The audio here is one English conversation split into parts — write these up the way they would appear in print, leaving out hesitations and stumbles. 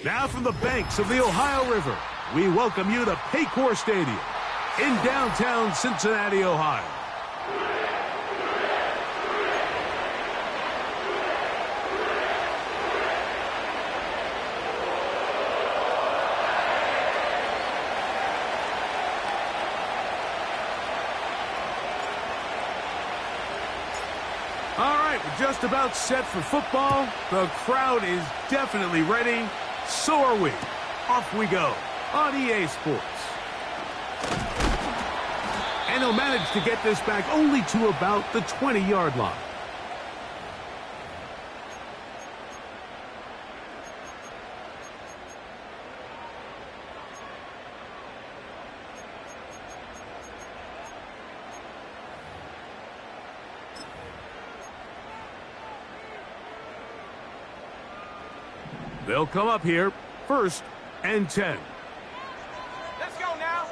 Now from the banks of the Ohio River, we welcome you to Paycor Stadium in downtown Cincinnati, Ohio. All right, we're just about set for football. The crowd is definitely ready. So are we. Off we go on EA Sports. And he'll manage to get this back only to about the 20-yard line. They'll come up here, 1st and 10. Let's go now.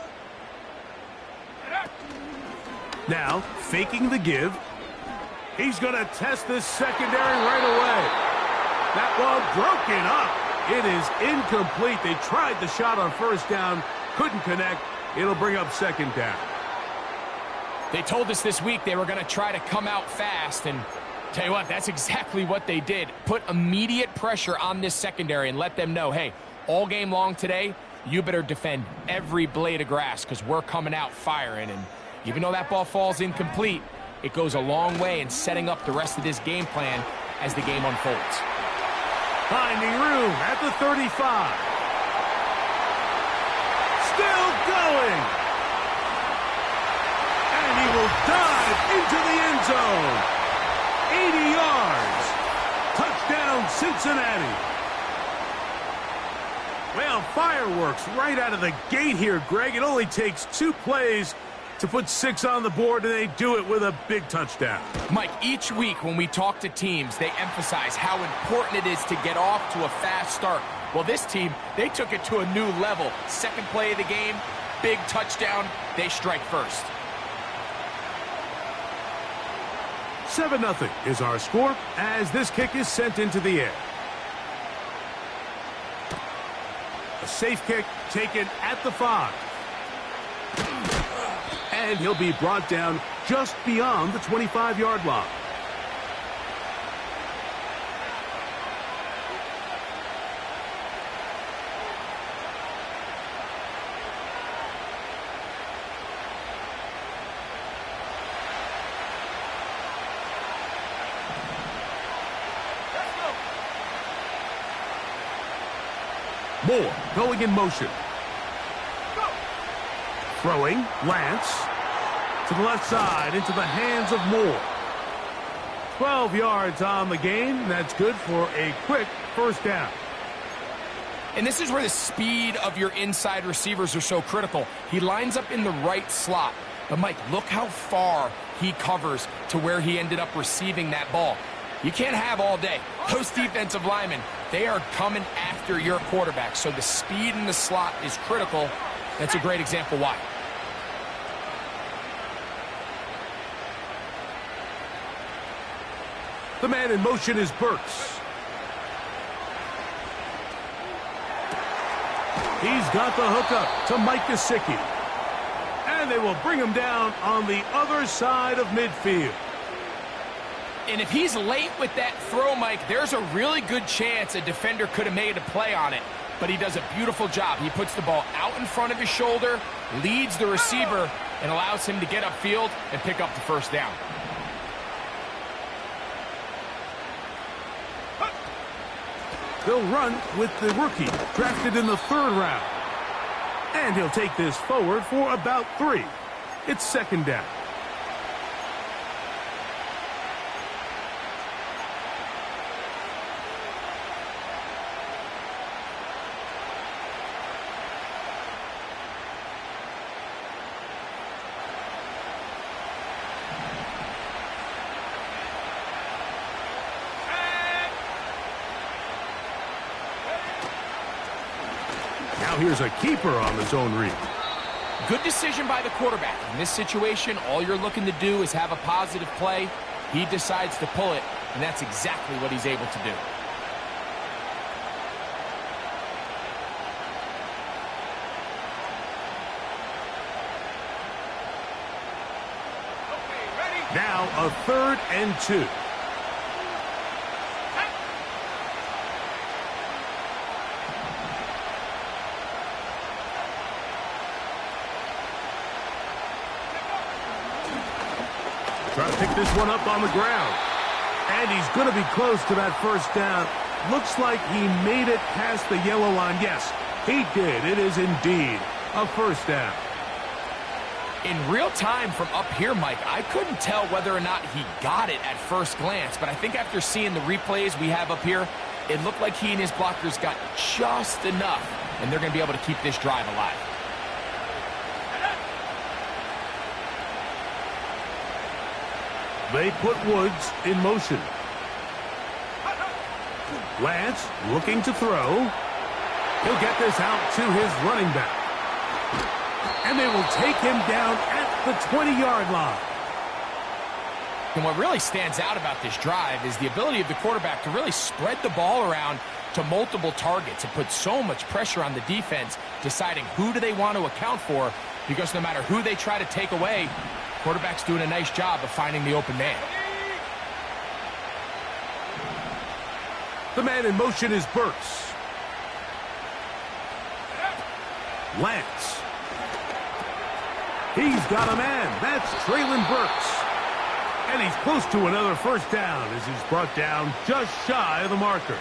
Now, faking the give. He's going to test this secondary right away. That ball broken up. It is incomplete. They tried the shot on 1st down, couldn't connect. It'll bring up 2nd down. They told us this week they were going to try to come out fast, and tell you what, that's exactly what they did. Put immediate pressure on this secondary and let them know, hey, all game long today, you better defend every blade of grass because we're coming out firing. And even though that ball falls incomplete, it goes a long way in setting up the rest of this game plan as the game unfolds. Finding room at the 35. Still going. And he will dive into the end zone. 80 yards. Touchdown, Cincinnati. Well, fireworks right out of the gate here, Greg. It only takes 2 plays to put 6 on the board, and they do it with a big touchdown. Mike, each week when we talk to teams, they emphasize how important it is to get off to a fast start. Well, this team, they took it to a new level. 2nd play of the game, big touchdown. They strike first. 7-0 is our score as this kick is sent into the air. A safe kick taken at the 5. And he'll be brought down just beyond the 25-yard line. Moore going in motion. Go. Throwing, Lance. To the left side, into the hands of Moore. 12 yards on the game. That's good for a quick 1st down. And this is where the speed of your inside receivers are so critical. He lines up in the right slot. But, Mike, look how far he covers to where he ended up receiving that ball. You can't have all day. Those defensive linemen, they are coming after your quarterback. So the speed in the slot is critical. That's a great example why. The man in motion is Burks. He's got the hookup to Mike Gesicki. And they will bring him down on the other side of midfield. And if he's late with that throw, Mike, there's a really good chance a defender could have made a play on it. But he does a beautiful job. He puts the ball out in front of his shoulder, leads the receiver, and allows him to get upfield and pick up the first down. They'll run with the rookie, drafted in the 3rd round. And he'll take this forward for about 3. It's 2nd down. Now here's a keeper on the zone read. Good decision by the quarterback. In this situation, all you're looking to do is have a positive play. He decides to pull it, and that's exactly what he's able to do. Now a 3rd and 2. Trying to pick this one up on the ground. And he's going to be close to that first down. Looks like he made it past the yellow line. Yes, he did. It is indeed a first down. In real time from up here, Mike, I couldn't tell whether or not he got it at first glance, but I think after seeing the replays we have up here, it looked like he and his blockers got just enough, and they're going to be able to keep this drive alive. They put Woods in motion. Lance looking to throw. He'll get this out to his running back. And they will take him down at the 20-yard line. And what really stands out about this drive is the ability of the quarterback to really spread the ball around to multiple targets. It puts so much pressure on the defense deciding who do they want to account for, because no matter who they try to take away, quarterback's doing a nice job of finding the open man. The man in motion is Burks. Lance. He's got a man. That's Traylon Burks. And he's close to another first down as he's brought down just shy of the marker.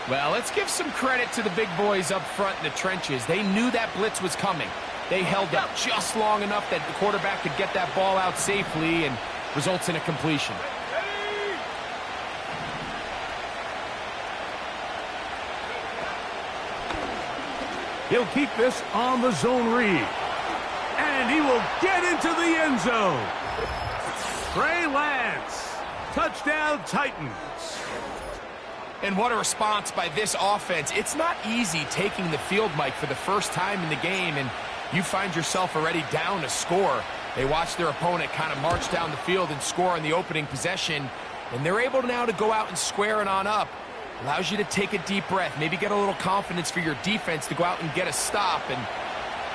Well, let's give some credit to the big boys up front in the trenches. They knew that blitz was coming. They held out just long enough that the quarterback could get that ball out safely and results in a completion. He'll keep this on the zone read. And he will get into the end zone. Trey Lance. Touchdown Titans. And what a response by this offense. It's not easy taking the field, Mike, for the first time in the game, and you find yourself already down a score. They watch their opponent kind of march down the field and score in the opening possession, and they're able now to go out and square it on up. Allows you to take a deep breath, maybe get a little confidence for your defense to go out and get a stop, and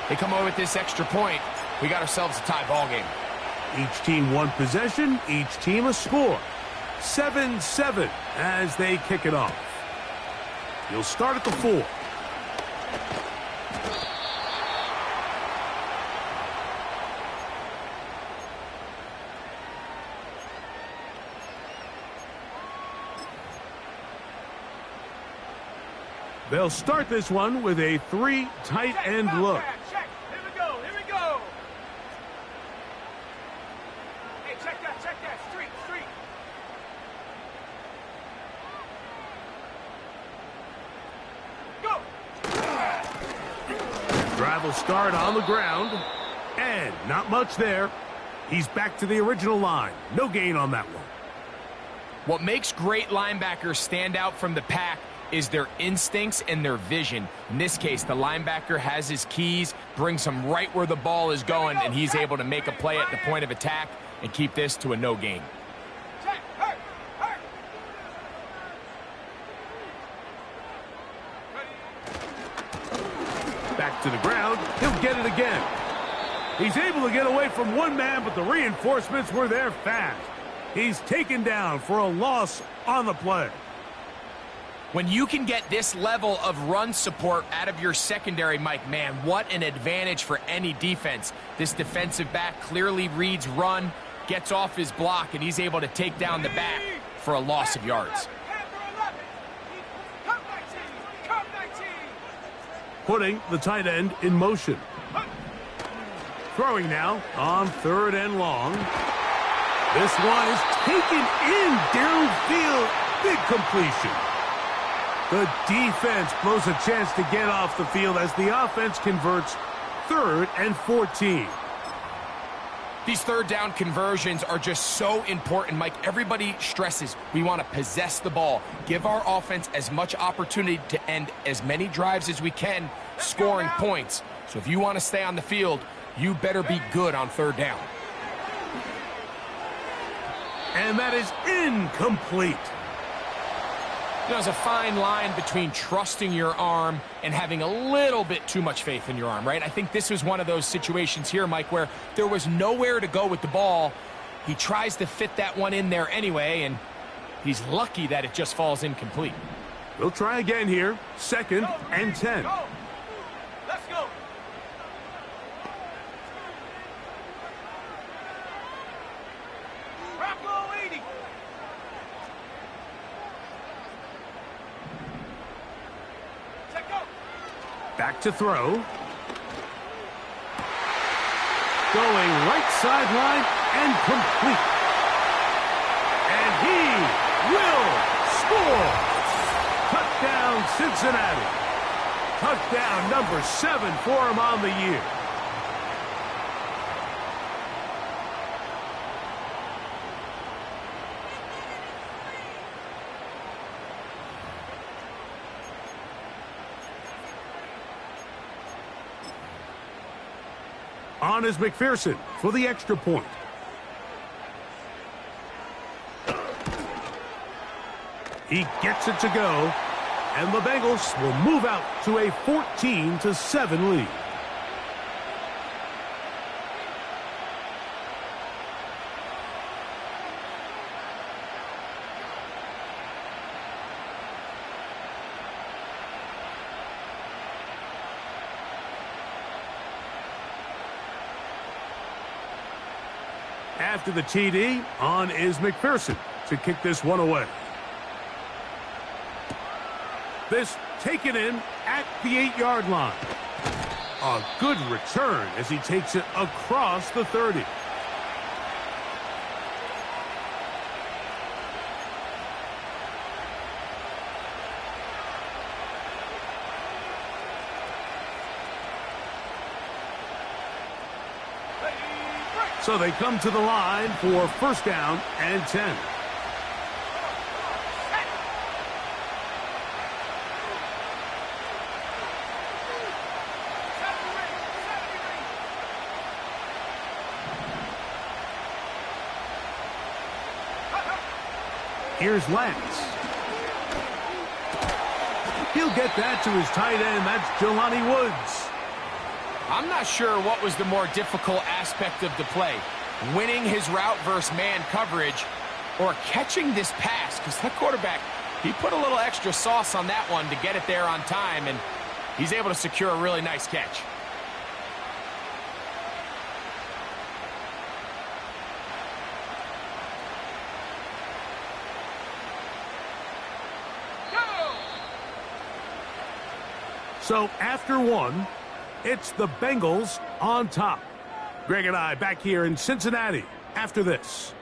they come away with this extra point. We got ourselves a tie ball game. Each team one possession, each team a score. 7-7 as they kick it off. You'll start at the 4. They'll start this one with a 3 tight end look. Check. Here we go. Here we go. Hey, check that. Check that. Street. Go. Drive will start on the ground. And not much there. He's back to the original line. No gain on that one. What makes great linebackers stand out from the pack is their instincts and their vision. In this case, the linebacker has his keys, brings him right where the ball is going, and he's able to make a play at the point of attack and keep this to a no gain. Check. Hurt. to the ground. He'll get it again. He's able to get away from one man, but the reinforcements were there fast. He's taken down for a loss on the play. When you can get this level of run support out of your secondary, Mike, man, what an advantage for any defense. This defensive back clearly reads run, gets off his block, and he's able to take down the back for a loss of yards. Putting the tight end in motion. Throwing now on 3rd and long. This one is taken in downfield. Big completion. The defense blows a chance to get off the field as the offense converts 3rd and 14. These 3rd down conversions are just so important, Mike. Everybody stresses we want to possess the ball, give our offense as much opportunity to end as many drives as we can, scoring points. So if you want to stay on the field, you better be good on 3rd down. And that is incomplete. You know, there's a fine line between trusting your arm and having a little bit too much faith in your arm, right? I think this was one of those situations here, Mike, where there was nowhere to go with the ball. He tries to fit that one in there anyway, and he's lucky that it just falls incomplete. We'll try again here. 2nd and 10. Go. Let's go. Rock 80. Back to throw. Going right sideline and complete. And he will score. Touchdown, Cincinnati. Touchdown number 7 for him on the year. On is McPherson for the extra point. He gets it to go, and the Bengals will move out to a 14-7 lead. After the TD, on is McPherson to kick this one away. This taken in at the 8-yard line. A good return as he takes it across the 30. So they come to the line for 1st down and 10. Here's Lance. He'll get that to his tight end. That's Jelani Woods. I'm not sure what was the more difficult aspect of the play, winning his route versus man coverage or catching this pass, because that quarterback, he put a little extra sauce on that one to get it there on time, and he's able to secure a really nice catch. So after one, it's the Bengals on top. Greg and I back here in Cincinnati after this.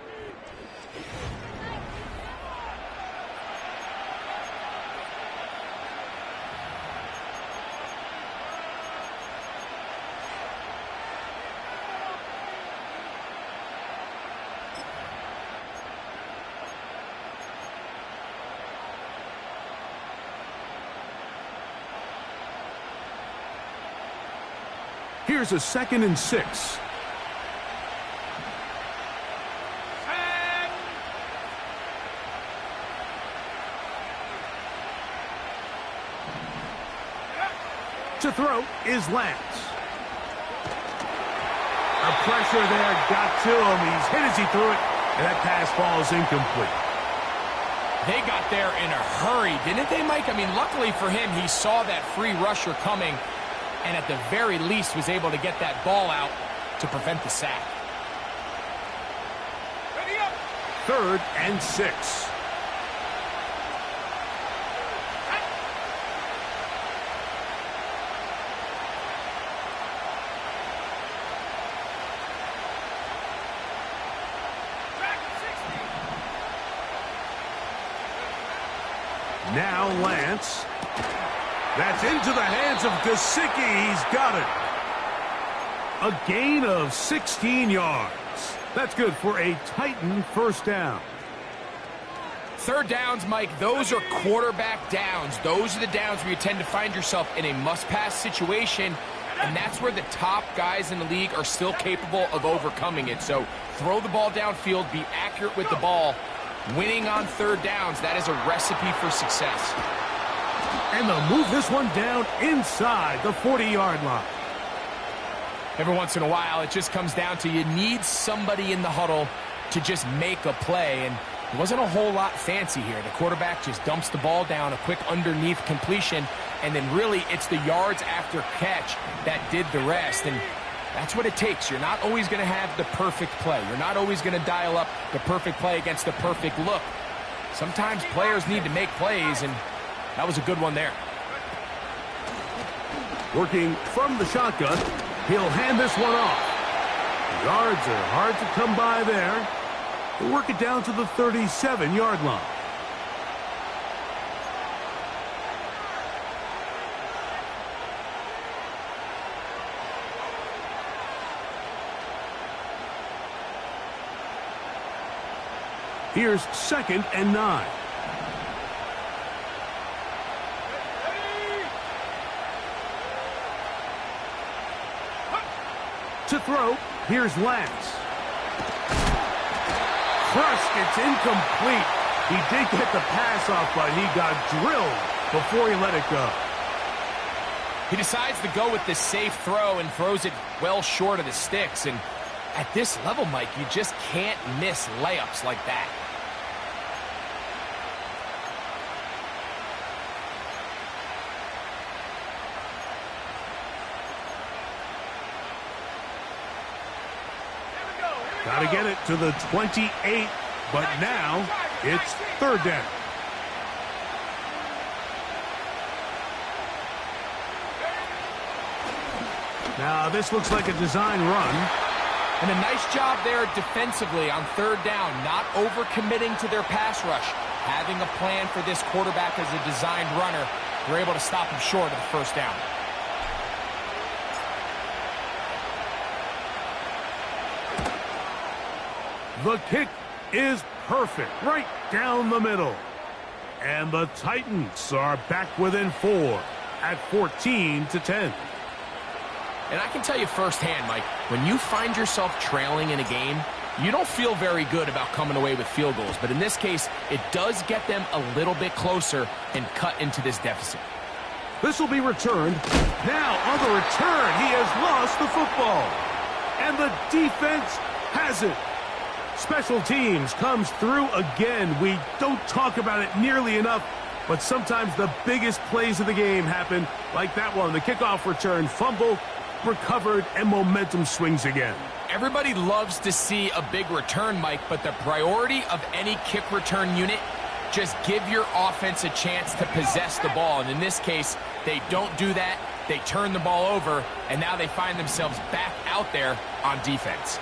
Here's a 2nd and 6. To throw is Lance. The pressure there got to him. He's hit as he threw it, and that pass falls incomplete. They got there in a hurry, didn't they, Mike? I mean, luckily for him, he saw that free rusher coming, and at the very least was able to get that ball out to prevent the sack. Ready up. 3rd and 6. Now Lance. That's into the hands of Gesicki. He's got it. A gain of 16 yards. That's good for a Titan first down. 3rd downs, Mike, those are quarterback downs. Those are the downs where you tend to find yourself in a must-pass situation, and that's where the top guys in the league are still capable of overcoming it. So throw the ball downfield, be accurate with the ball. Winning on 3rd downs, that is a recipe for success. And they'll move this one down inside the 40-yard line. Every once in a while, it just comes down to you need somebody in the huddle to just make a play, and it wasn't a whole lot fancy here. The quarterback just dumps the ball down, a quick underneath completion, and then really it's the yards after catch that did the rest. And that's what it takes. You're not always going to have the perfect play. You're not always going to dial up the perfect play against the perfect look. Sometimes players need to make plays, and that was a good one there. Working from the shotgun, he'll hand this one off. The yards are hard to come by there. He'll work it down to the 37-yard line. Here's 2nd and 9. To throw, here's Lance. Crushed, it's incomplete. He did get the pass off, but he got drilled before he let it go. He decides to go with the safe throw and throws it well short of the sticks. And at this level, Mike, you just can't miss layups like that. Got to get it to the 28, but now it's 3rd down. Now this looks like a design run. And a nice job there defensively on 3rd down, not overcommitting to their pass rush. Having a plan for this quarterback as a designed runner, they're able to stop him short of the 1st down. The kick is perfect, right down the middle. And the Titans are back within 4 at 14-10. And I can tell you firsthand, Mike, when you find yourself trailing in a game, you don't feel very good about coming away with field goals. But in this case, it does get them a little bit closer and cut into this deficit. This will be returned. Now on the return, he has lost the football. And the defense has it. Special teams comes through again. We don't talk about it nearly enough, but sometimes the biggest plays of the game happen like that one. The kickoff return, fumble, recovered, and momentum swings again. Everybody loves to see a big return, Mike, but the priority of any kick return unit, just give your offense a chance to possess the ball. And in this case, they don't do that. They turn the ball over, and now they find themselves back out there on defense.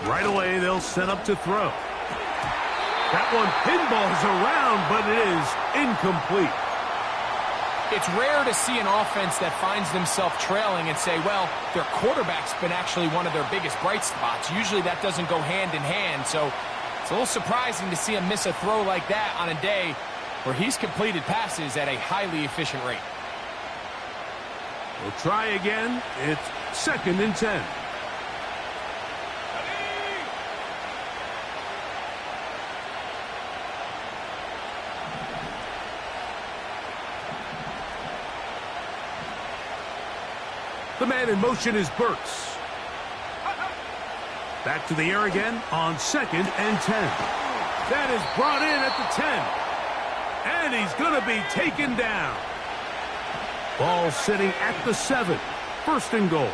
Right away, they'll set up to throw. That one pinballs around, but it is incomplete. It's rare to see an offense that finds themselves trailing and say, well, their quarterback's been actually one of their biggest bright spots. Usually that doesn't go hand in hand, so it's a little surprising to see him miss a throw like that on a day where he's completed passes at a highly efficient rate. We'll try again. It's 2nd and 10. The man in motion is Burks. Back to the air again on 2nd and 10. That is brought in at the 10. And he's going to be taken down. Ball sitting at the 7. 1st and goal.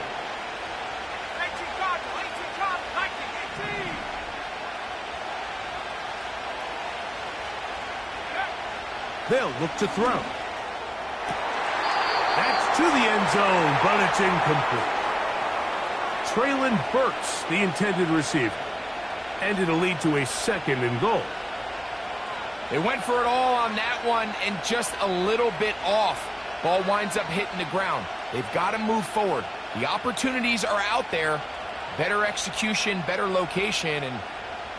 They'll look to throw. That's to the end zone, but it's incomplete. Traylon Burks, the intended receiver. And it'll lead to a 2nd and goal. They went for it all on that one and just a little bit off. Ball winds up hitting the ground. They've got to move forward. The opportunities are out there. Better execution, better location, and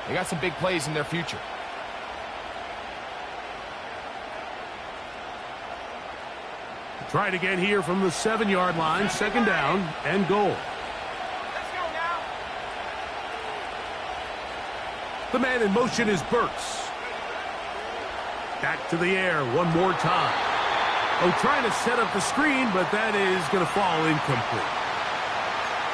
they got some big plays in their future. Try it again here from the 7-yard line. 2nd down and goal. Let's go now. The man in motion is Burks. Back to the air one more time. Oh, trying to set up the screen, but that is going to fall incomplete.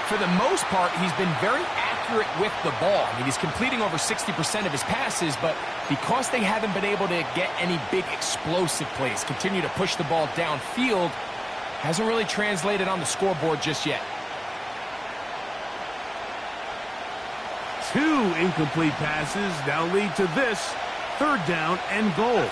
For the most part, he's been very accurate with the ball. I mean, he's completing over 60% of his passes, but because they haven't been able to get any big explosive plays, continue to push the ball downfield, hasn't really translated on the scoreboard just yet. 2 incomplete passes now lead to this 3rd down and goal.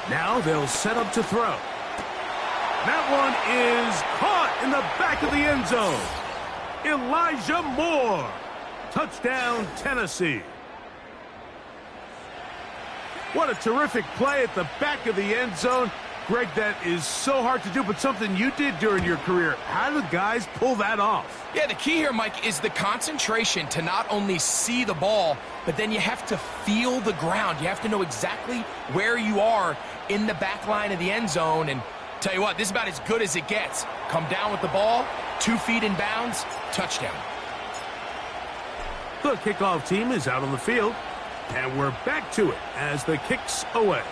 Now they'll set up to throw. That one is caught in the back of the end zone. Elijah Moore. Touchdown, Tennessee. What a terrific play at the back of the end zone. Greg, that is so hard to do, but something you did during your career. How do guys pull that off? Yeah, the key here, Mike, is the concentration to not only see the ball, but then you have to feel the ground. You have to know exactly where you are in the back line of the end zone. And tell you what, this is about as good as it gets. Come down with the ball, 2 feet in bounds, touchdown. The kickoff team is out on the field, and we're back to it as the kick's away.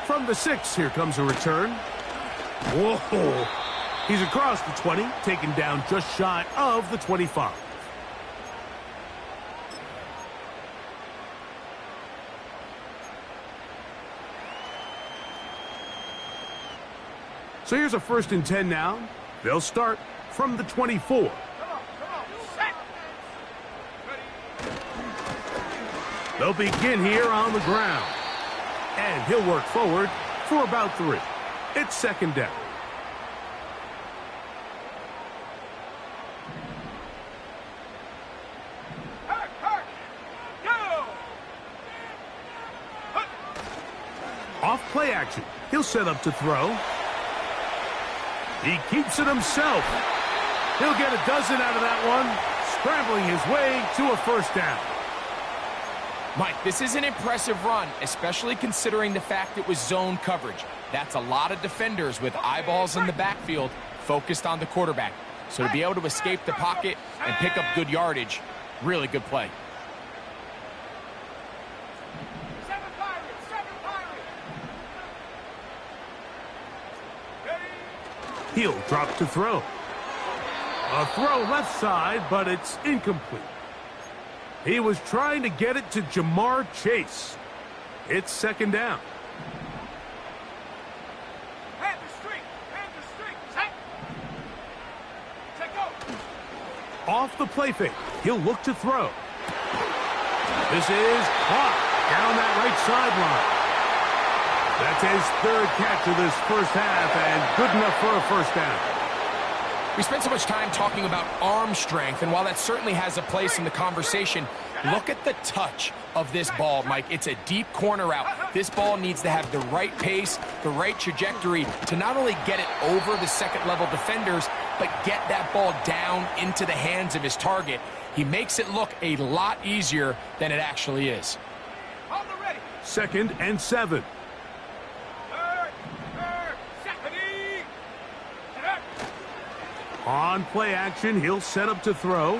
From the 6, here comes a return. Whoa! He's across the 20, taken down just shy of the 25. So here's a 1st and 10 now. They'll start from the 24. They'll begin here on the ground. And he'll work forward for about 3. It's 2nd down. Off play action. He'll set up to throw. He keeps it himself. He'll get a dozen out of that one, scrambling his way to a 1st down. Mike, this is an impressive run, especially considering the fact it was zone coverage. That's a lot of defenders with eyeballs in the backfield focused on the quarterback. So to be able to escape the pocket and pick up good yardage, really good play. He'll drop to throw. A throw left side, but it's incomplete. He was trying to get it to Jamar Chase. It's 2nd down. Off the play fake. He'll look to throw. This is caught down that right sideline. That's his 3rd catch of this 1st half, and good enough for a 1st down. We spent so much time talking about arm strength, and while that certainly has a place in the conversation, look at the touch of this ball, Mike. It's a deep corner route. This ball needs to have the right pace, the right trajectory to not only get it over the 2nd-level defenders, but get that ball down into the hands of his target. He makes it look a lot easier than it actually is. 2nd and 7. On play action, he'll set up to throw.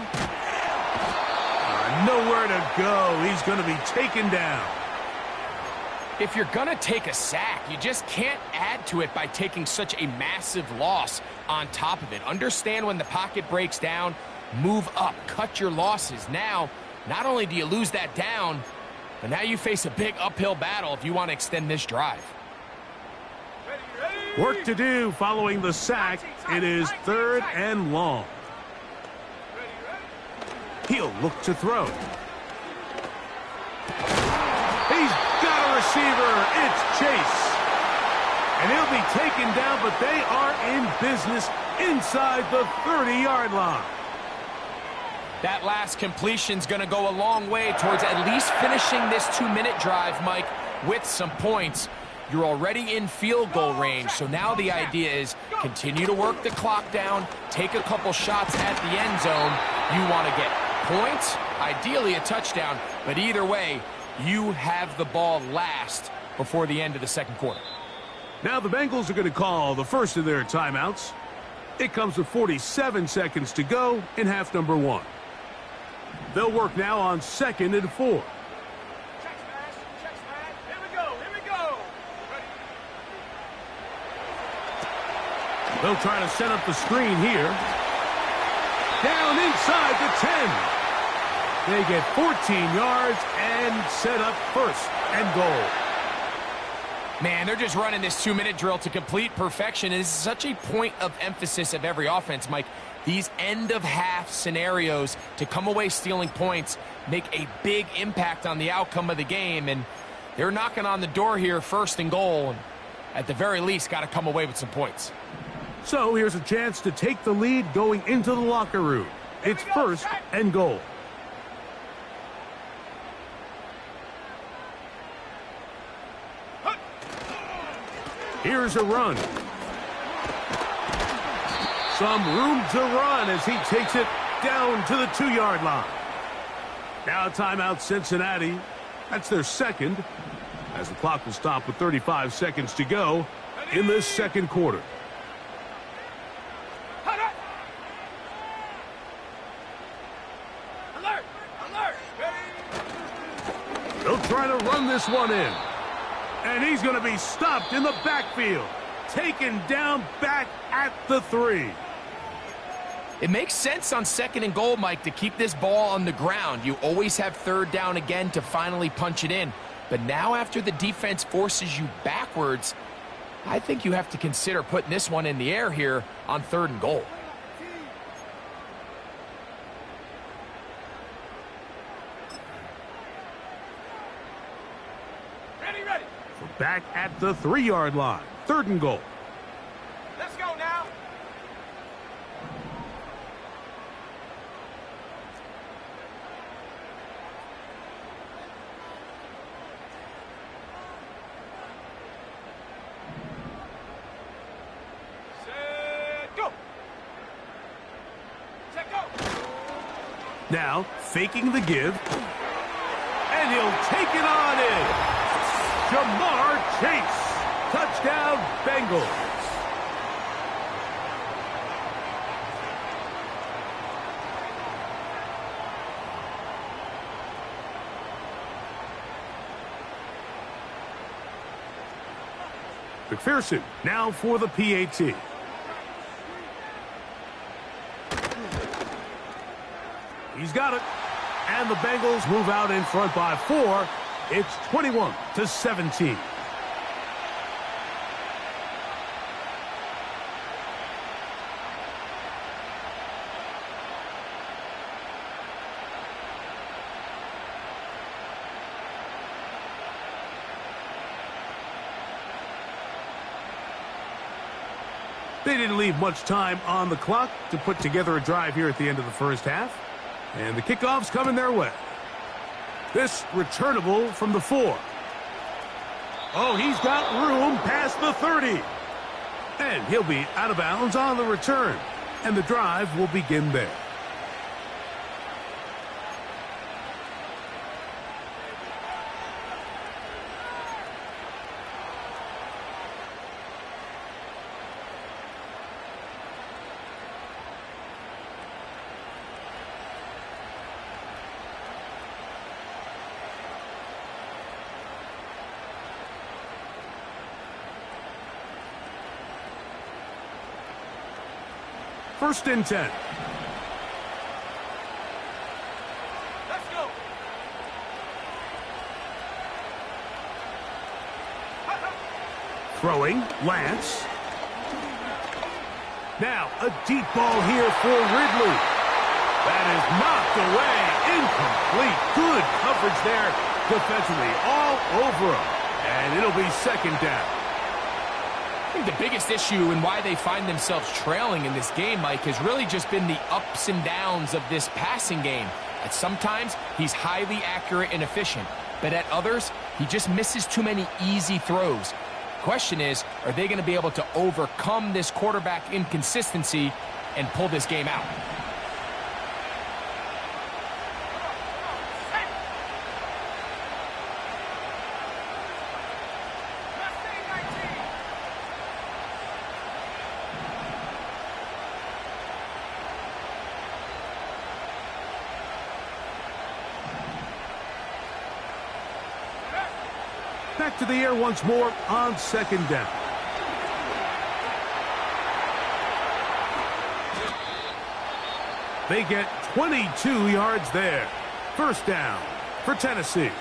Nowhere to go. He's going to be taken down. If you're going to take a sack, you just can't add to it by taking such a massive loss on top of it. Understand when the pocket breaks down, move up, cut your losses. Now, not only do you lose that down, but now you face a big uphill battle if you want to extend this drive. Work to do following the sack. It is 3rd and long. He'll look to throw. He's got a receiver. It's Chase. And he'll be taken down, but they are in business inside the 30-yard line. That last completion's going to go a long way towards at least finishing this 2-minute drive, Mike, with some points. You're already in field goal range, so now the idea is continue to work the clock down, take a couple shots at the end zone. You want to get points, ideally a touchdown, but either way, you have the ball last before the end of the second quarter. Now the Bengals are going to call the first of their timeouts. It comes with 47 seconds to go in half number 1. They'll work now on 2nd and 4. Check smash. Here we go. They'll try to set up the screen here. Down inside the 10. They get 14 yards and set up 1st and goal. Man, they're just running this 2-minute drill to complete perfection. It is such a point of emphasis of every offense, Mike. These end-of-half scenarios to come away stealing points make a big impact on the outcome of the game, and they're knocking on the door here, 1st and goal, and at the very least got to come away with some points. So here's a chance to take the lead going into the locker room. It's 1st and goal. Here's a run. Some room to run as he takes it down to the 2-yard line. Now timeout Cincinnati. That's their 2nd, as the clock will stop with 35 seconds to go in this second quarter. Alert! They'll try to run this one in. And he's going to be stopped in the backfield. Taken down back at the 3. It makes sense on 2nd and goal, Mike, to keep this ball on the ground. You always have 3rd down again to finally punch it in. But now after the defense forces you backwards, I think you have to consider putting this one in the air here on 3rd and goal. Ready. Back at the 3-yard line. 3rd and goal. Let's go now. Set, go. Set, go. Now faking the give. And he'll take it on in. Jamar Chase. Touchdown, Bengals. McPherson now for the PAT. He's got it. And the Bengals move out in front by 4. It's 21-17. They didn't leave much time on the clock to put together a drive here at the end of the first half. And the kickoff's coming their way. This returnable from the 4. Oh, he's got room past the 30. And he'll be out of bounds on the return. And the drive will begin there. First and 10. Let's go. Throwing, Lance. Now, a deep ball here for Ridley. That is knocked away. Incomplete. Good coverage there defensively. All over him. And it'll be second down. I think the biggest issue and why they find themselves trailing in this game, Mike, has really just been the ups and downs of this passing game. At sometimes, he's highly accurate and efficient. But at others, he just misses too many easy throws. Question is, are they going to be able to overcome this quarterback inconsistency and pull this game out? Back to the air once more on second down. They get 22 yards there. First down for Tennessee.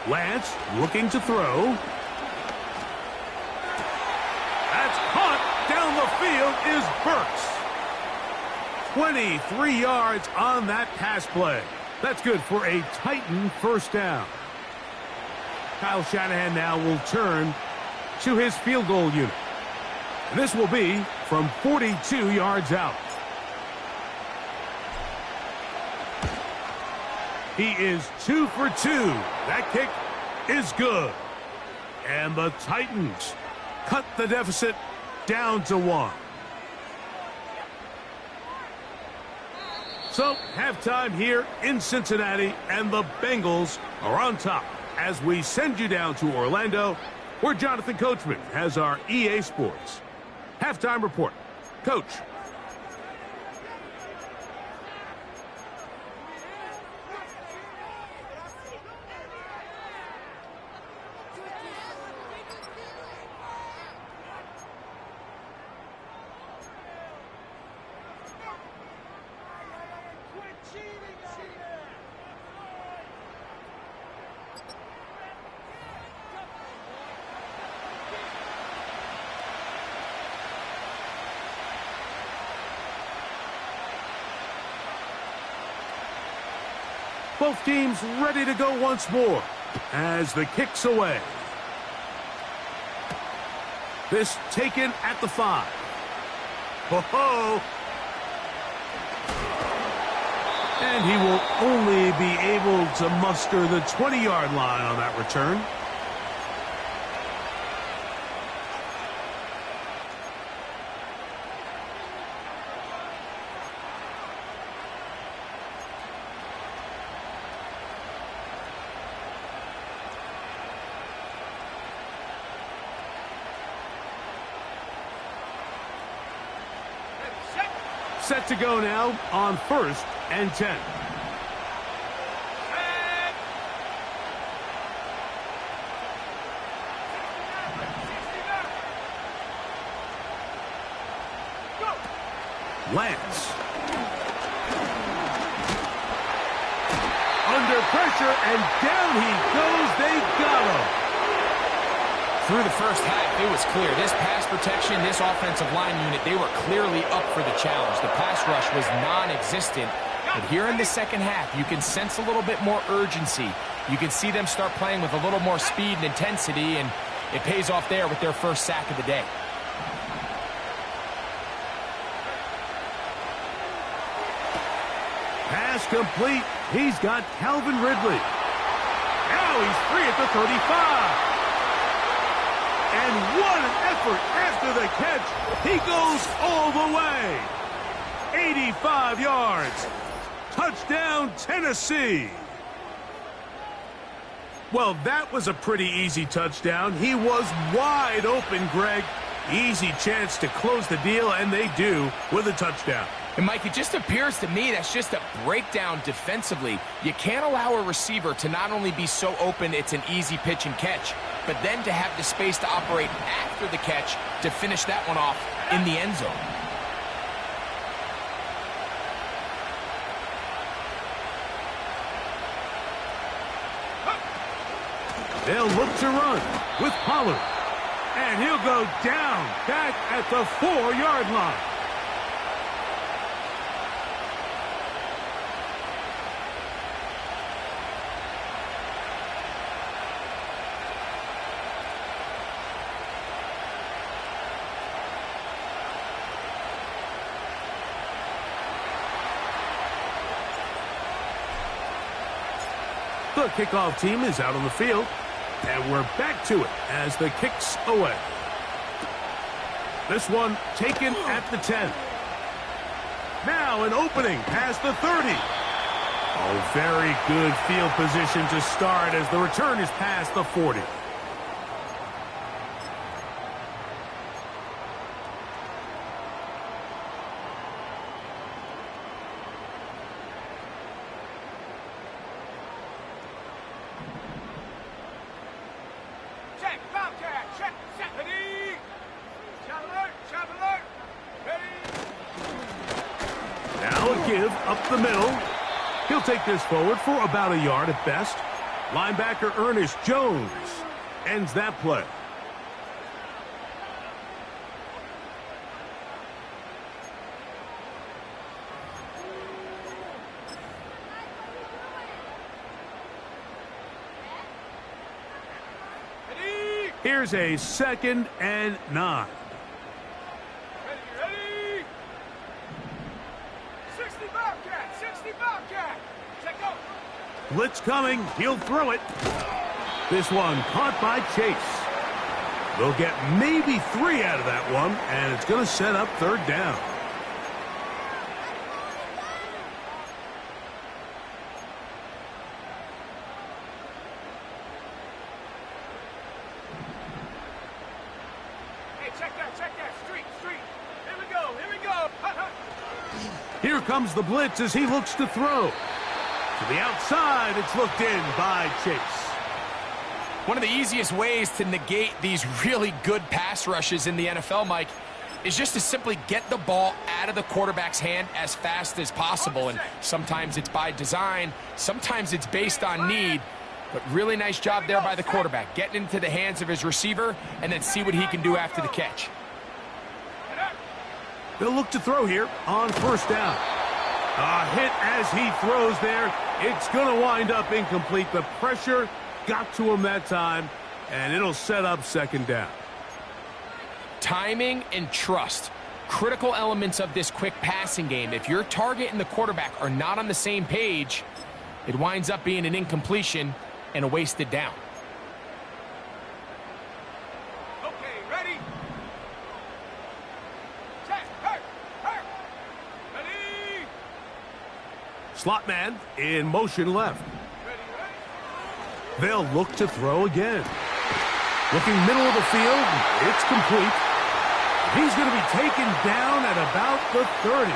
Lance looking to throw. That's caught down the field is Burks. 23 yards on that pass play. That's good for a Titan first down. Kyle Shanahan now will turn to his field goal unit. And this will be from 42 yards out. He is 2 for 2. That kick is good. And the Titans cut the deficit down to 1. So, halftime here in Cincinnati, and the Bengals are on top as we send you down to Orlando, where Jonathan Coachman has our EA Sports halftime report. Coach. Both teams ready to go once more as the kick's away. This taken at the 5. Ho-ho! And he will only be able to muster the 20-yard line on that return. Set to go now on first and 10. Lance. Under pressure, and down he goes. They got him. Through the first half, it was clear. This pass protection, this offensive line unit, they were clearly up for the challenge. The pass rush was non-existent. But here in the second half, you can sense a little bit more urgency. You can see them start playing with a little more speed and intensity, and it pays off there with their first sack of the day. Pass complete. He's got Calvin Ridley. Now he's free at the 35. And what an effort after the catch. He goes all the way. 85 yards. Touchdown, Tennessee. Well, that was a pretty easy touchdown. He was wide open, Greg. Easy chance to close the deal, and they do with a touchdown. And, Mike, it just appears to me that's just a breakdown defensively. You can't allow a receiver to not only be so open it's an easy pitch and catch, but then to have the space to operate after the catch to finish that one off in the end zone. They'll look to run with Pollard. And he'll go down back at the 4-yard line. The kickoff team is out on the field. And we're back to it as the kick's away. This one taken at the 10. Now an opening past the 30. Oh, very good field position to start as the return is past the 40. Give up the middle. He'll take this forward for about a yard at best. Linebacker Ernest Jones ends that play. Here's a 2nd and 9. Blitz coming. He'll throw it. This one caught by Chase. They'll get maybe 3 out of that one, and it's going to set up 3rd down. Hey, check that. Street. Here we go. Here comes the blitz as he looks to throw. To the outside, it's looked in by Chase. One of the easiest ways to negate these really good pass rushes in the NFL, Mike, is just to simply get the ball out of the quarterback's hand as fast as possible. And sometimes it's by design, sometimes it's based on need. But really nice job there by the quarterback, getting into the hands of his receiver and then see what he can do after the catch. They'll look to throw here on 1st down. A hit as he throws there. It's going to wind up incomplete. The pressure got to him that time, and it'll set up 2nd down. Timing and trust, critical elements of this quick passing game. If your target and the quarterback are not on the same page, it winds up being an incompletion and a wasted down. Okay, ready? Ready? Slot man in motion left. They'll look to throw again. Looking middle of the field, it's complete. He's going to be taken down at about the 30.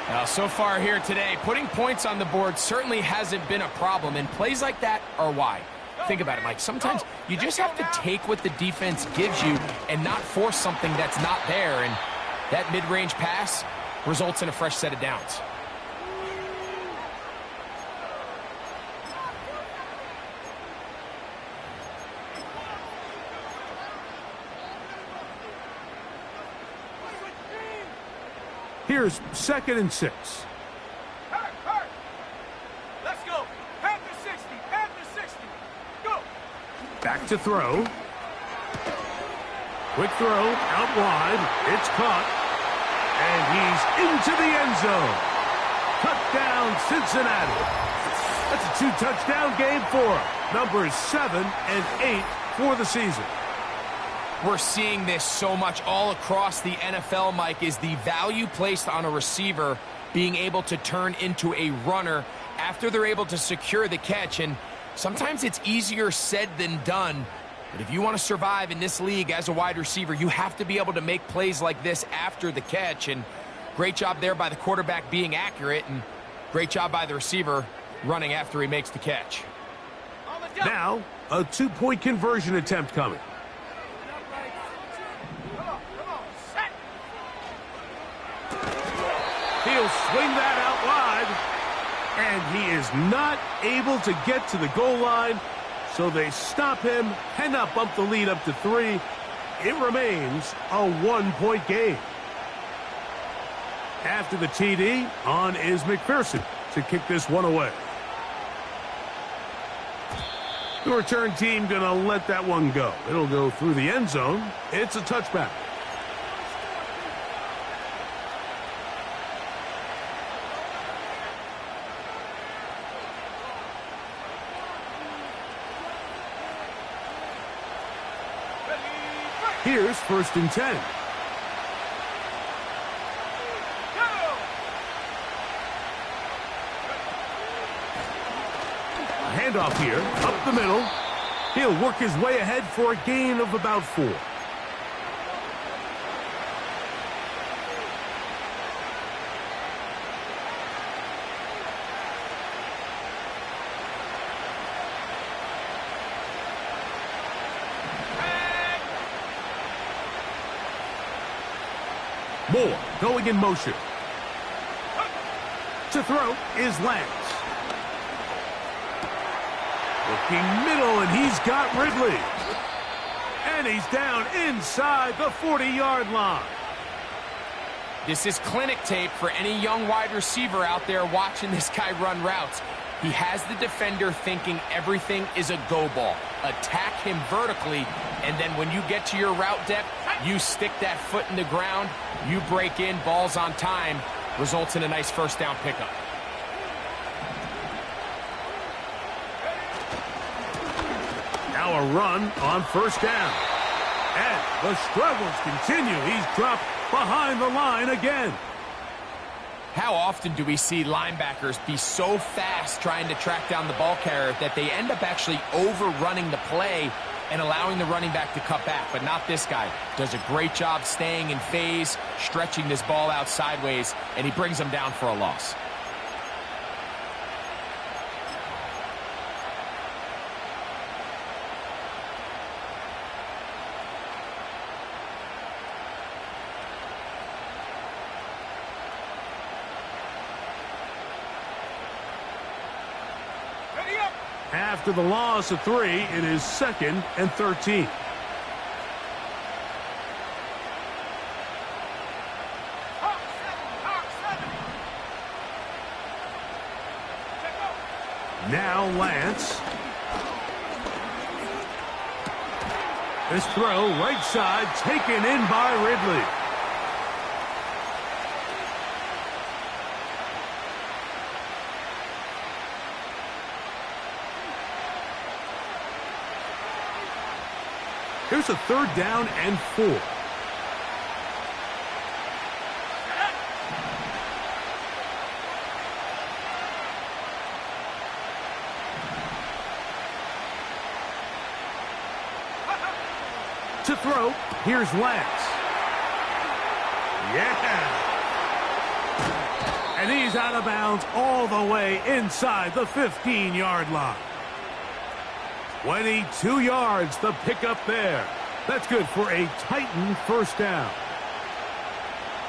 Now, so far here today, putting points on the board certainly hasn't been a problem, and plays like that are why. Think about it, Mike. Sometimes you just have to take what the defense gives you and not force something that's not there, and that mid-range pass results in a fresh set of downs. Here's 2nd and 6. Let's go. Panther 60. Go. Back to throw. Quick throw out wide. It's caught. And he's into the end zone. Touchdown, Cincinnati. That's a 2-touchdown game for him. Numbers 7 and 8 for the season. We're seeing this so much all across the NFL, Mike, is the value placed on a receiver being able to turn into a runner after they're able to secure the catch. And sometimes it's easier said than done, But if you want to survive in this league as a wide receiver, you have to be able to make plays like this after the catch. And great job there by the quarterback being accurate, and great job by the receiver running after he makes the catch. Now, a two-point conversion attempt coming. He'll swing that out wide, and he is not able to get to the goal line, so they stop him and not bump the lead up to 3. It remains a one-point game. After the TD, on is McPherson to kick this one away. The return team going to let that one go. It'll go through the end zone. It's a touchback. Here's 1st and 10. A handoff here, up the middle. He'll work his way ahead for a gain of about 4. Moore going in motion. To throw is Lance. Looking middle, and he's got Ridley. And he's down inside the 40-yard line. This is clinic tape for any young wide receiver out there watching this guy run routes. He has the defender thinking everything is a go ball. Attack him vertically, and then when you get to your route depth, you stick that foot in the ground, you break in, ball's on time, results in a nice first down pickup. Now a run on 1st down. And the struggles continue. He's dropped behind the line again. How often do we see linebackers be so fast trying to track down the ball carrier that they end up actually overrunning the play and allowing the running back to cut back? But not this guy. Does a great job staying in phase, stretching this ball out sideways, and he brings him down for a loss. After the loss of 3, it is 2nd and 13. Now Lance. This throw right side taken in by Ridley. Here's a 3rd down and 4. To throw, here's Lance. Yeah! And he's out of bounds all the way inside the 15-yard line. 22 yards, the pickup there. That's good for a Titan first down.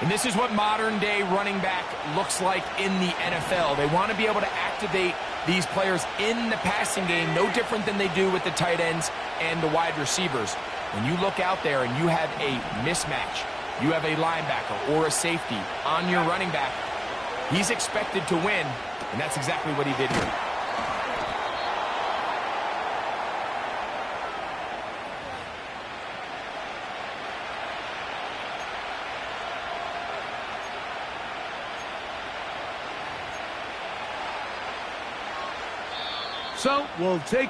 And this is what modern-day running back looks like in the NFL. They want to be able to activate these players in the passing game, no different than they do with the tight ends and the wide receivers. When you look out there and you have a mismatch, you have a linebacker or a safety on your running back, he's expected to win, and that's exactly what he did here. So we'll take...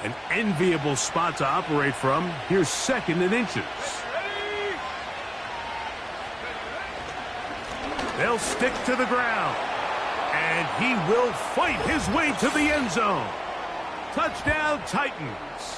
An enviable spot to operate from. Here's 2nd and inches. They'll stick to the ground. And he will fight his way to the end zone. Touchdown, Titans.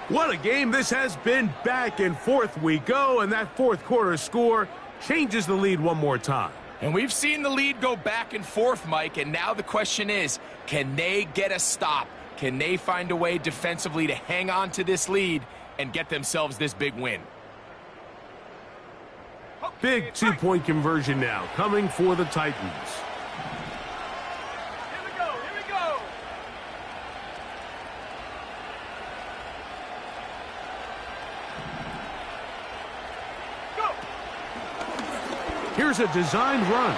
What a game this has been. Back and forth we go, and that fourth quarter score changes the lead one more time. And we've seen the lead go back and forth, Mike, and now the question is, can they get a stop? Can they find a way defensively to hang on to this lead and get themselves this big win? Big two-point conversion now coming for the Titans. Here's a designed run.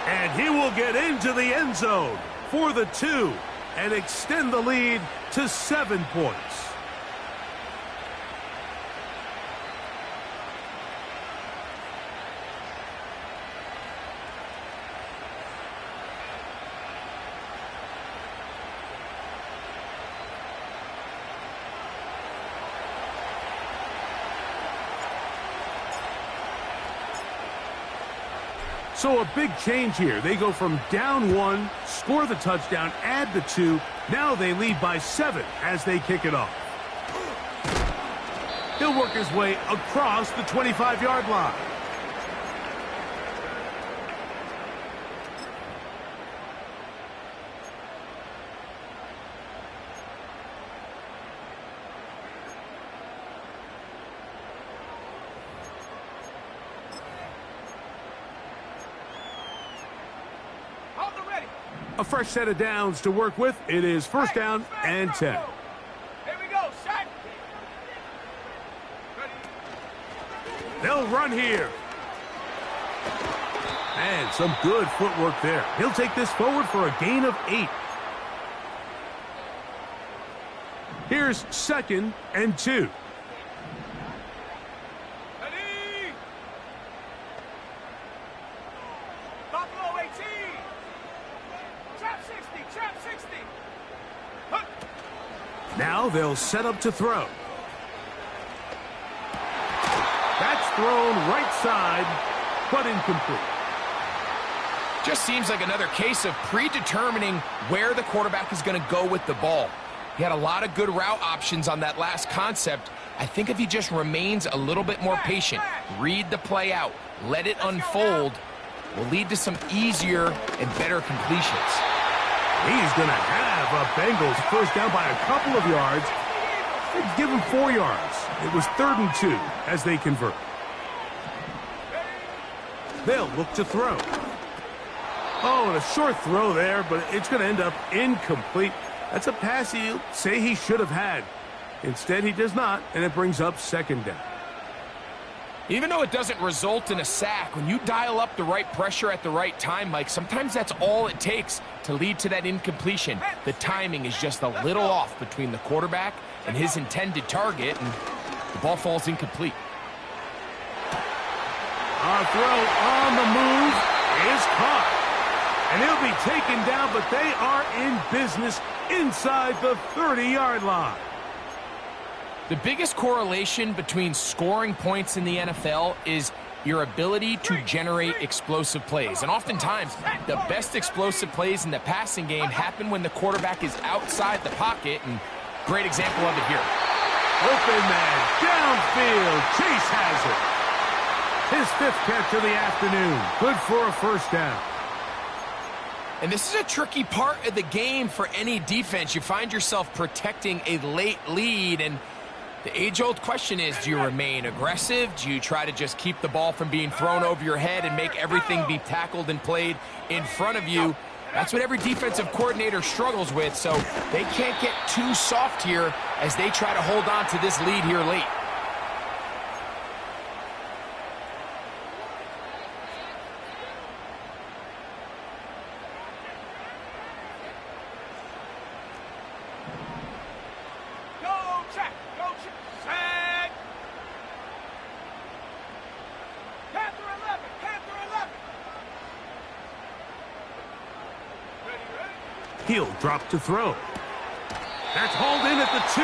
And he will get into the end zone for the 2 and extend the lead to 7 points. So a big change here. They go from down 1, score the touchdown, add the 2. Now they lead by 7 as they kick it off. He'll work his way across the 25-yard line. A fresh set of downs to work with. It is 1st down and 10. Here we go, set. They'll run here. And some good footwork there. He'll take this forward for a gain of 8. Here's 2nd and 2. Now they'll set up to throw. That's thrown right side, but incomplete. Just seems like another case of predetermining where the quarterback is going to go with the ball. He had a lot of good route options on that last concept. I think if he just remains a little bit more patient, read the play out, let it unfold, will lead to some easier and better completions. He's going to have a Bengals first down by a couple of yards. They give him 4 yards. It was 3rd and 2 as they convert. They'll look to throw. Oh, and a short throw there, but it's going to end up incomplete. That's a pass he'll say he should have had. Instead, he does not, and it brings up 2nd down. Even though it doesn't result in a sack, when you dial up the right pressure at the right time, Mike, sometimes that's all it takes to lead to that incompletion. The timing is just a little off between the quarterback and his intended target, and the ball falls incomplete. Our throw on the move is caught. And he'll be taken down, but they are in business inside the 30-yard line. The biggest correlation between scoring points in the NFL is your ability to generate explosive plays. And oftentimes, the best explosive plays in the passing game happen when the quarterback is outside the pocket, and great example of it here. Open man, downfield, Chase has it. His 5th catch of the afternoon, good for a first down. And this is a tricky part of the game for any defense. You find yourself protecting a late lead, and the age-old question is, do you remain aggressive? Do you try to just keep the ball from being thrown over your head and make everything be tackled and played in front of you? That's what every defensive coordinator struggles with, so they can't get too soft here as they try to hold on to this lead here late. He'll drop to throw. That's hauled in at the 2.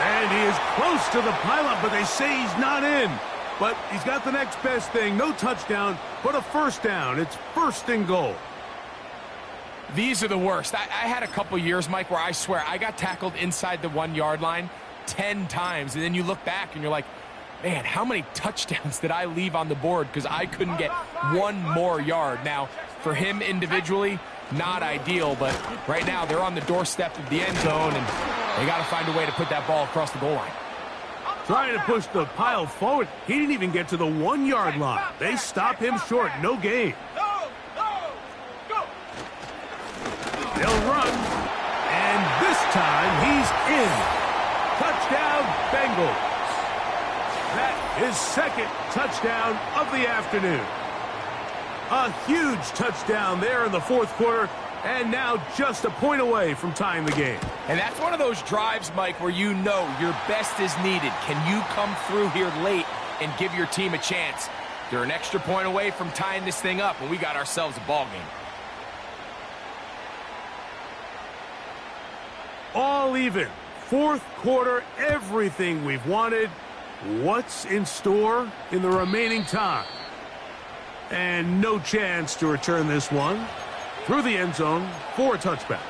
And he is close to the pileup, but they say he's not in. But he's got the next best thing. No touchdown, but a first down. It's 1st and goal. These are the worst. I had a couple years, Mike, where I swear I got tackled inside the 1-yard line 10 times. And then you look back and you're like, man, how many touchdowns did I leave on the board because I couldn't get one more yard? Now, for him individually, not ideal, but right now they're on the doorstep of the end zone, and they got to find a way to put that ball across the goal line. Trying to push the pile forward. He didn't even get to the 1-yard line. They stop him short. No gain. They'll run, and this time he's in. Touchdown, Bengals. That is 2nd touchdown of the afternoon. A huge touchdown there in the 4th quarter, and now just a point away from tying the game. And that's one of those drives, Mike, where you know your best is needed. Can you come through here late and give your team a chance? They're an extra point away from tying this thing up, and we got ourselves a ball game. All even. 4th quarter, everything we've wanted. What's in store in the remaining time? And no chance to return this one through the end zone for a touchback.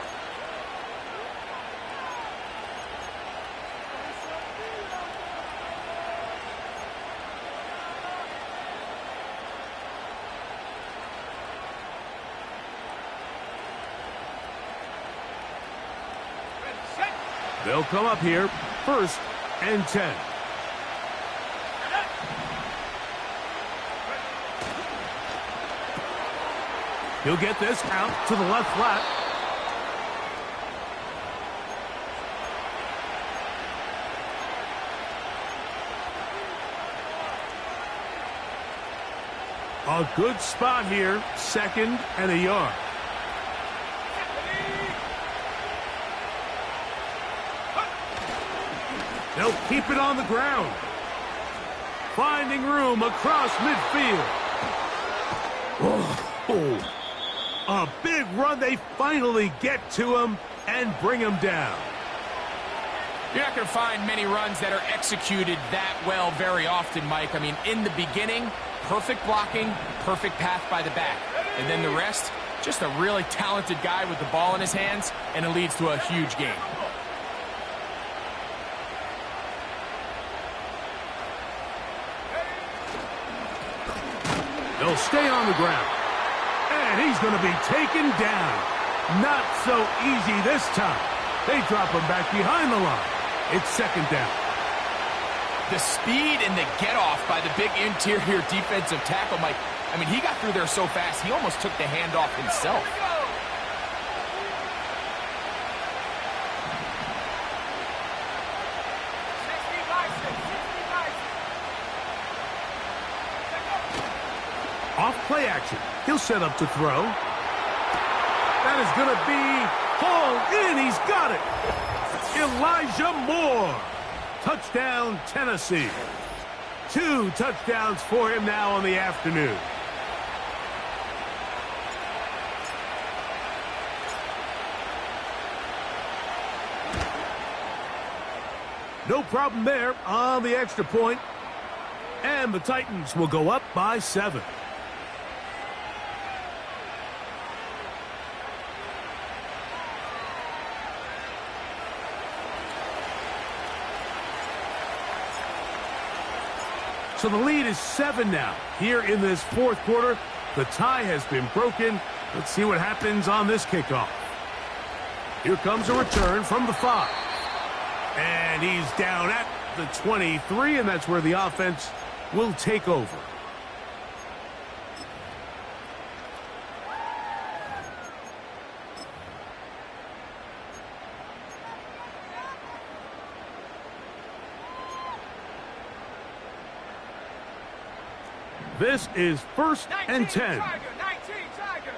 They'll come up here, 1st and 10. He'll get this out to the left flat. A good spot here, 2nd and a yard. They'll keep it on the ground. Finding room across midfield. Oh. A big run. They finally get to him and bring him down. You're not going to find many runs that are executed that well very often, Mike. I mean, in the beginning, perfect blocking, perfect path by the back. And then the rest, just a really talented guy with the ball in his hands, and it leads to a huge game. They'll stay on the ground. And he's going to be taken down. Not so easy this time. They drop him back behind the line. It's 2nd down. The speed and the get-off by the big interior defensive tackle, Mike. I mean, he got through there so fast, he almost took the handoff himself. Off play action. He'll set up to throw. That is going to be hauled in. He's got it. Elijah Moore. Touchdown, Tennessee. 2 touchdowns for him now on the afternoon. No problem there on the extra point. And the Titans will go up by 7. So the lead is 7 now. Here in this 4th quarter, the tie has been broken. Let's see what happens on this kickoff. Here comes a return from the 5. And he's down at the 23, and that's where the offense will take over. This is 1st and 10. 19 Tiger.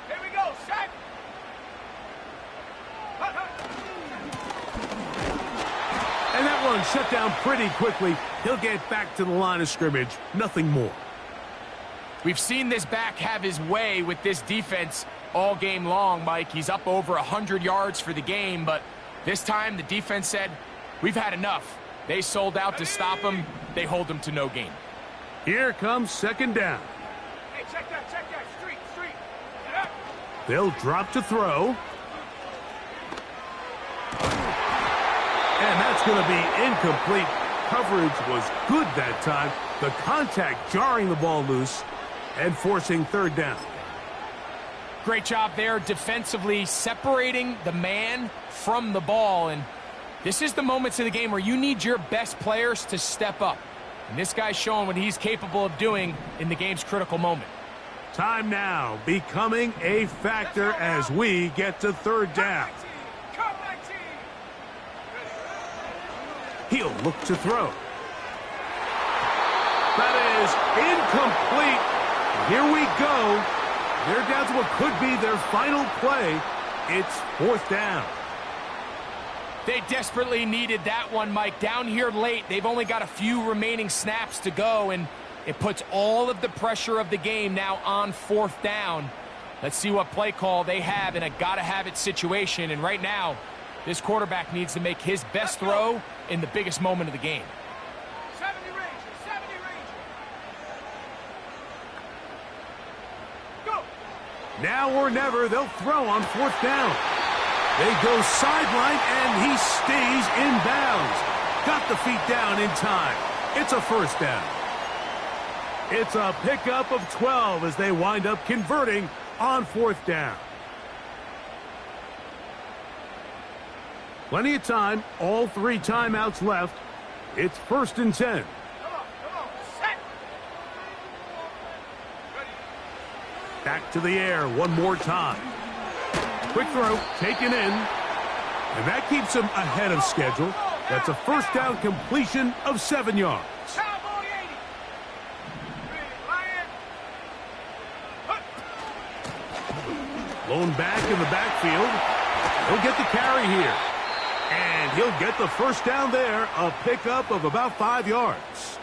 Here we go, set. And that one shut down pretty quickly. He'll get back to the line of scrimmage. Nothing more. We've seen this back have his way with this defense all game long, Mike. He's up over 100 yards for the game, but This time, the defense said, we've had enough. They sold out to stop him. They hold him to no gain. Here comes second down. Hey, check that. Street. Get up. They'll drop to throw. And that's going to be incomplete. Coverage was good that time. The contact jarring the ball loose and forcing third down. Great job there defensively, separating the man from the ball. And this is the moments of the game where you need your best players to step up. And this guy's showing what he's capable of doing in the game's critical moment. Time now becoming a factor as we get to third down. Come 19. He'll look to throw. That is incomplete. Here we go. They're down to what could be their final play. It's fourth down. They desperately needed that one, Mike. Down here late, they've only got a few remaining snaps to go, and it puts all of the pressure of the game now on fourth down. Let's see what play call they have in a gotta-have-it situation. And right now, this quarterback needs to make his best throw in the biggest moment of the game. 70 Ranger. Go. Now or never, they'll throw on fourth down. They go sideline, and he stays in bounds. Got the feet down in time. It's a first down. It's a pickup of 12 as they wind up converting on fourth down. Plenty of time. All 3 timeouts left. It's 1st and 10. Come on. Set. Back to the air one more time. Quick throw, taken in. And that keeps him ahead of schedule. That's a first down completion of 7 yards. Cowboy 80. Lion. Blown back in the backfield. He'll get the carry here. And he'll get the first down there, a pickup of about 5 yards.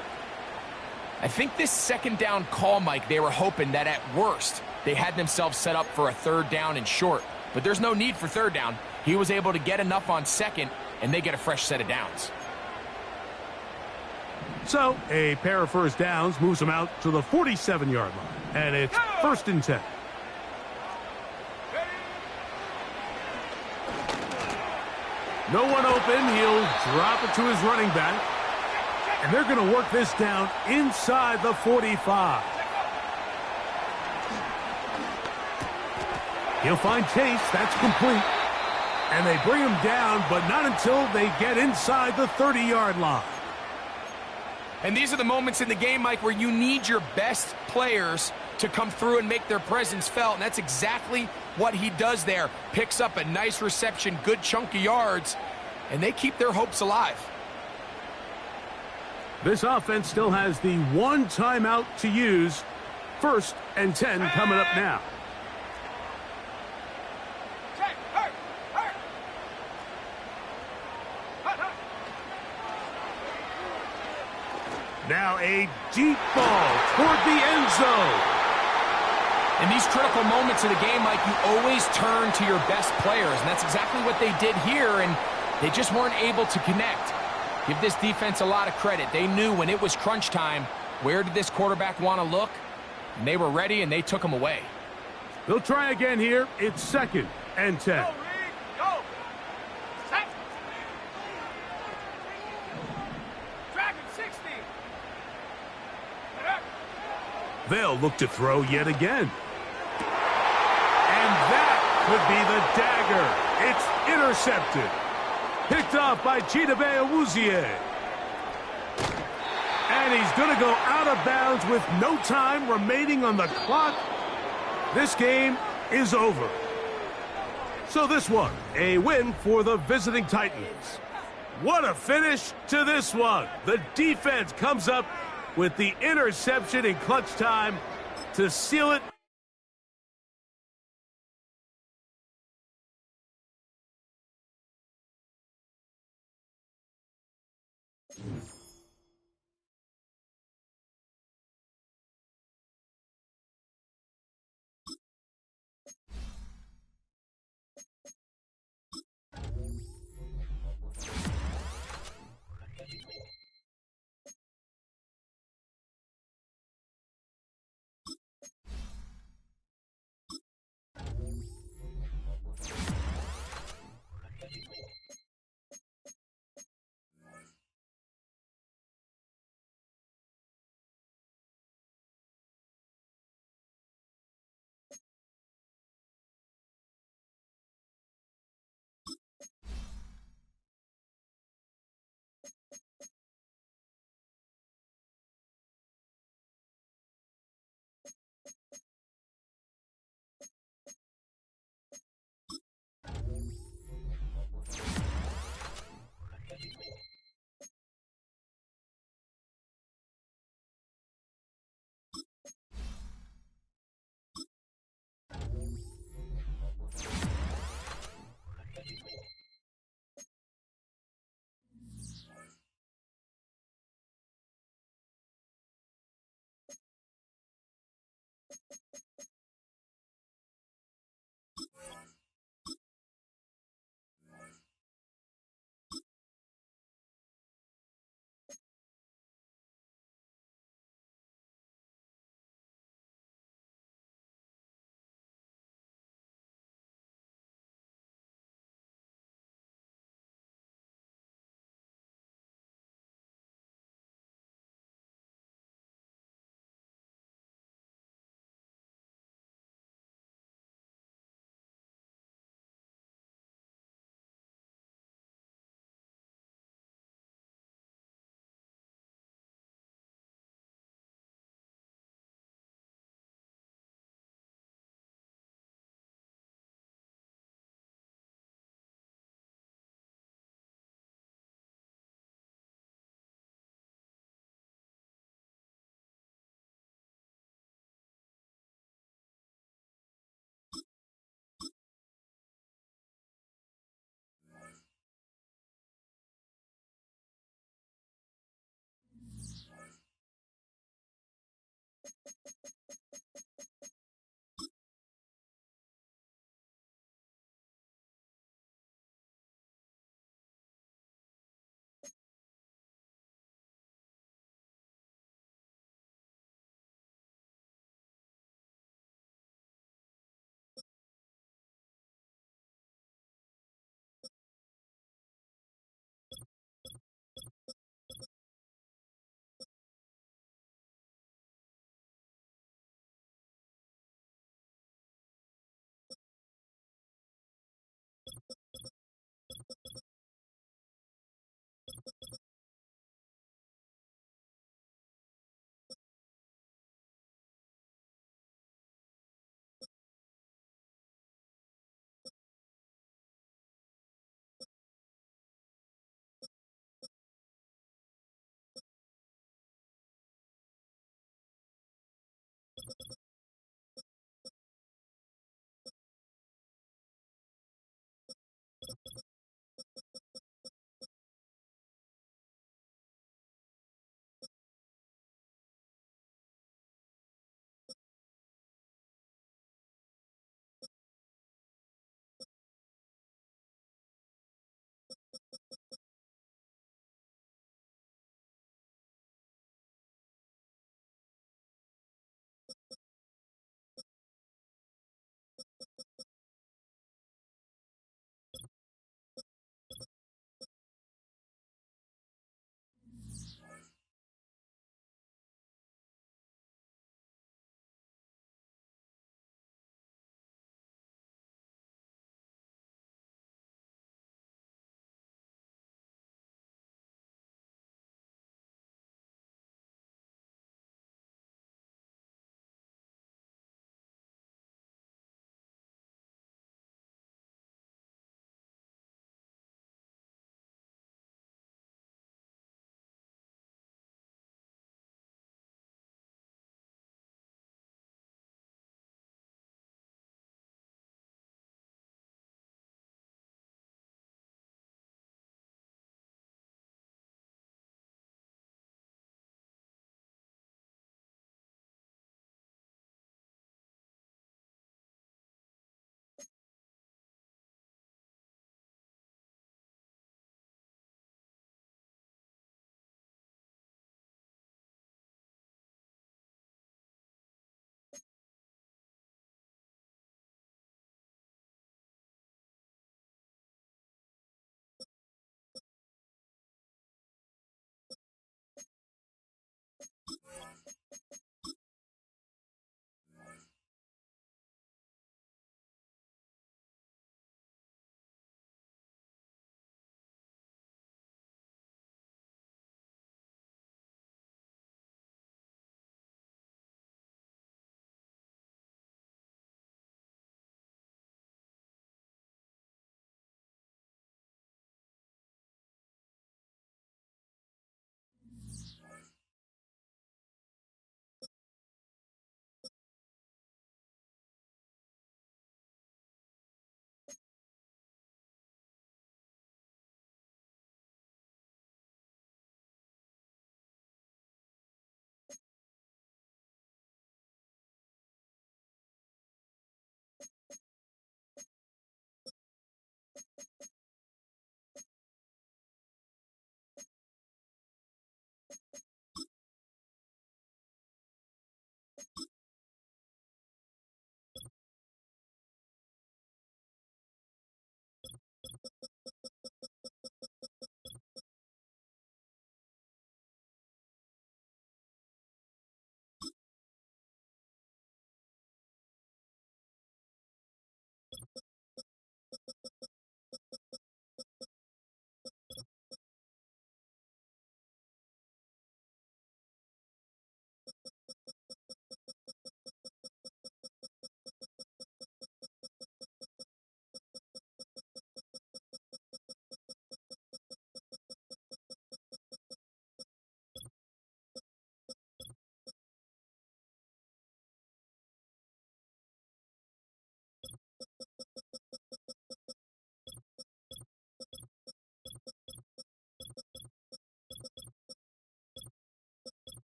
I think this second down call, Mike, they were hoping that at worst, they had themselves set up for a third down and short. But there's no need for third down. He was able to get enough on second, and they get a fresh set of downs. So, a pair of first downs moves them out to the 47-yard line. And it's 1st and 10. No one open. He'll drop it to his running back. And they're going to work this down inside the 45. He'll find Chase. That's complete. And they bring him down, but not until they get inside the 30-yard line. And these are the moments in the game, Mike, where you need your best players to come through and make their presence felt. And that's exactly what he does there. Picks up a nice reception, good chunk of yards, and they keep their hopes alive. This offense still has the 1 timeout to use. 1st and 10 coming up now. Check. Hurt. Now a deep ball toward the end zone. In these critical moments of the game, Mike, you always turn to your best players, and that's exactly what they did here, and they just weren't able to connect. Give this defense a lot of credit. They knew when it was crunch time, where did this quarterback want to look? And they were ready, and they took him away. They'll try again here. It's 2nd and 10. Go, Reed. Go. Set. Dragon 60. Get up. They'll look to throw yet again. And that could be the dagger. It's intercepted. Picked off by Chidobe Awuzie. And he's going to go out of bounds with no time remaining on the clock. This game is over. So this one, a win for the visiting Titans. What a finish to this one. The defense comes up with the interception in clutch time to seal it.